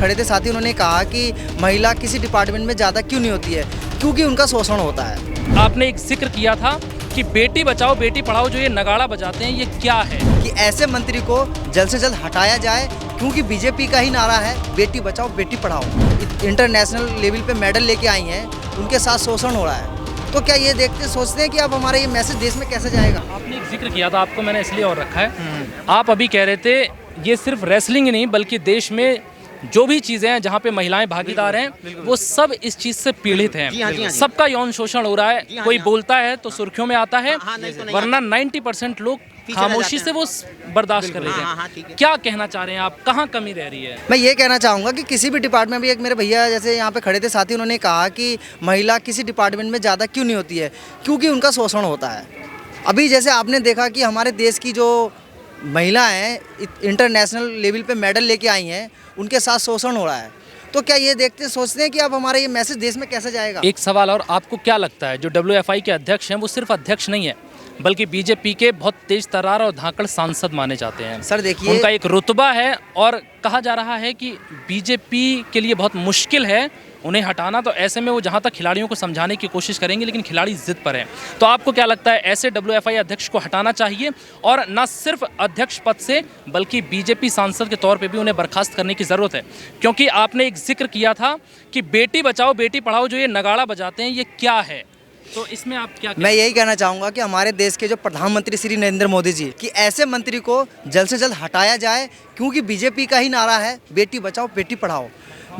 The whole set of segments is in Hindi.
खड़े थे साथी, उन्होंने कहा कि महिला किसी डिपार्टमेंट में ज़्यादा क्यों नहीं होती है, क्योंकि उनका शोषण होता है। आपने एक जिक्र किया था कि बेटी बचाओ बेटी पढ़ाओ, जो ये नगाड़ा बजाते हैं, ये क्या है? कि ऐसे मंत्री को जल्द से जल्द हटाया जाए, क्योंकि बीजेपी का ही नारा है बेटी बचाओ बेटी पढ़ाओ। इंटरनेशनल लेवल पे मेडल लेके आई हैं, उनके साथ शोषण हो रहा है। तो क्या ये देखते सोचते हैं कि अब हमारा ये मैसेज देश में कैसे जाएगा? आपने एक जिक्र किया था, आपको मैंने इसलिए और रखा है। आप अभी कह रहे थे ये सिर्फ रेसलिंग ही नहीं बल्कि देश में जो भी चीज़ें हैं जहाँ पे महिलाएं भागीदार हैं वो सब इस चीज़ से पीड़ित हैं। सबका यौन शोषण हो रहा है। कोई बोलता है तो सुर्खियों में आता है, वरना 90% लोग खामोशी से वो बर्दाश्त कर लेते हैं। क्या कहना चाह रहे हैं आप, कहाँ कमी रह रही है? मैं ये कहना चाहूँगा कि किसी भी डिपार्टमेंट में, एक मेरे भैया जैसे यहाँ पे खड़े थे साथी, उन्होंने कहा कि महिला किसी डिपार्टमेंट में ज़्यादा क्यों नहीं होती है, क्योंकि उनका शोषण होता है। अभी जैसे आपने देखा कि हमारे देश की जो महिला हैं इंटरनेशनल लेवल पे मेडल लेके आई हैं, उनके साथ शोषण हो रहा है। तो क्या ये देखते सोचते हैं कि अब हमारा ये मैसेज देश में कैसे जाएगा? एक सवाल और, आपको क्या लगता है जो WFI के अध्यक्ष हैं वो सिर्फ अध्यक्ष नहीं है बल्कि बीजेपी के बहुत तेज तर्रार और धाकड़ सांसद माने जाते हैं? सर देखिए, उनका एक रुतबा है और कहा जा रहा है कि बीजेपी के लिए बहुत मुश्किल है उन्हें हटाना। तो ऐसे में वो जहाँ तक खिलाड़ियों को समझाने की कोशिश करेंगे, लेकिन खिलाड़ी जिद पर हैं। तो आपको क्या लगता है, ऐसे WFI अध्यक्ष को हटाना चाहिए और न सिर्फ अध्यक्ष पद से बल्कि बीजेपी सांसद के तौर पे भी उन्हें बर्खास्त करने की ज़रूरत है? क्योंकि आपने एक जिक्र किया था कि बेटी बचाओ बेटी पढ़ाओ, जो ये नगाड़ा बजाते हैं, ये क्या है? तो इसमें आप क्या मैं यही कहना चाहूँगा कि हमारे देश के जो प्रधानमंत्री श्री नरेंद्र मोदी जी, कि ऐसे मंत्री को जल्द से जल्द हटाया जाए, क्योंकि बीजेपी का ही नारा है बेटी बचाओ बेटी पढ़ाओ।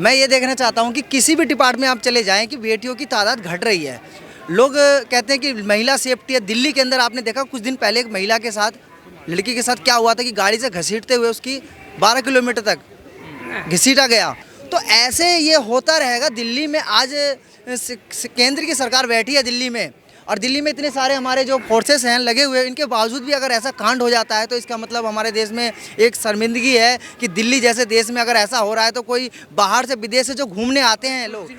मैं ये देखना चाहता हूँ कि किसी भी डिपार्टमेंट में आप चले जाएं कि बेटियों की तादाद घट रही है। लोग कहते हैं कि महिला सेफ्टी है। दिल्ली के अंदर आपने देखा कुछ दिन पहले एक महिला के साथ, लड़की के साथ क्या हुआ था कि गाड़ी से घसीटते हुए उसकी 12 किलोमीटर तक घसीटा गया। तो ऐसे ये होता रहेगा। दिल्ली में आज केंद्र की सरकार बैठी है दिल्ली में, और दिल्ली में इतने सारे हमारे जो फोर्सेस हैं लगे हुए, इनके बावजूद भी अगर ऐसा कांड हो जाता है तो इसका मतलब हमारे देश में एक शर्मिंदगी है कि दिल्ली जैसे देश में अगर ऐसा हो रहा है तो कोई बाहर से विदेश से जो घूमने आते हैं लोग,